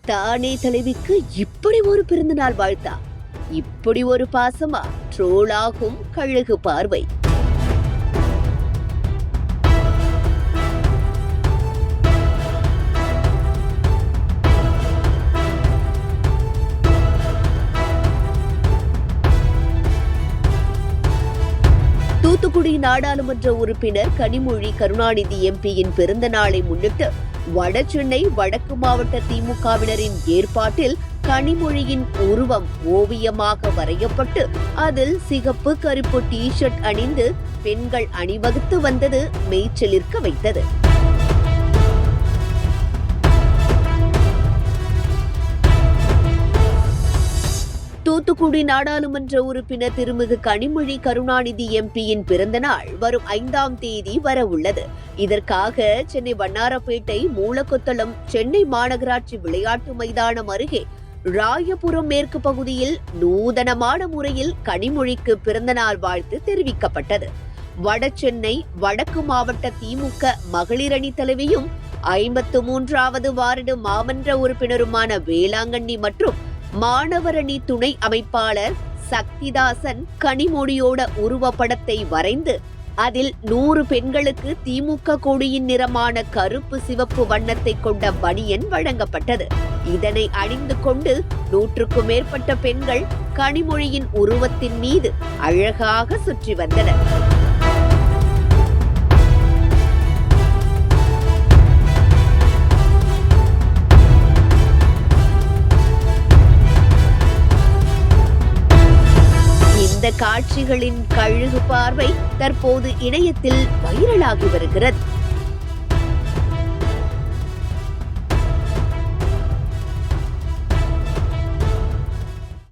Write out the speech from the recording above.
தானே தலைவிக்கு இப்படி ஒரு பிறந்தநாள் வாழ்த்தா, இப்படி ஒரு பாசமா? ட்ரோலாகும் கழுகு பார்வை. தூத்துக்குடி நாடாளுமன்ற உறுப்பினர் கனிமொழி கருணாநிதி எம்பியின் பிறந்த நாளை முன்னிட்டு வடசென்னை வடக்கு மாவட்ட திமுகவினரின் ஏற்பாட்டில் கனிமொழியின் உருவம் ஓவியமாக வரையப்பட்டு அதில் சிகப்பு கருப்பு டி ஷர்ட் அணிந்து பெண்கள் அணிவகுத்து வந்தது மெய்ச்சலிர்க்க வைத்தது. தூத்துக்குடி நாடாளுமன்ற உறுப்பினர் திருமிகு கனிமொழி கருணாநிதி எம்பியின் பிறந்த நாள் வரும் 5ஆம் தேதி வர உள்ளது. இதற்காக சென்னை வண்ணாரப்பேட்டை மூலக்கொத்தளம் சென்னை மாநகராட்சி விளையாட்டு மைதானம் அருகே ராயபுரம் மேற்கு பகுதியில் நூதனமான முறையில் கனிமொழிக்கு பிறந்தநாள் வாழ்த்து தெரிவிக்கப்பட்டது. வடசென்னை வடக்கு மாவட்ட திமுக மகளிரணி தலைவியும் 53வது வார்டு மாமன்ற உறுப்பினருமான வேளாங்கண்ணி மற்றும் மாணவரணி துணை அமைப்பாளர் சக்திதாசன் கனிமொழியோட உருவப்படத்தை வரைந்து அதில் 100 பெண்களுக்கு திமுக கொடியின் நிறமான கருப்பு சிவப்பு வண்ணத்தை கொண்ட பனியன் வழங்கப்பட்டது. இதனை அணிந்து கொண்டு 100க்கும் மேற்பட்ட பெண்கள் கனிமொழியின் உருவத்தின் மீது அழகாக சுற்றி வந்தனர். இந்த காட்சிகளின் கழுகு பார்வை தற்போது இணையத்தில் வைரலாகி வருகிறது.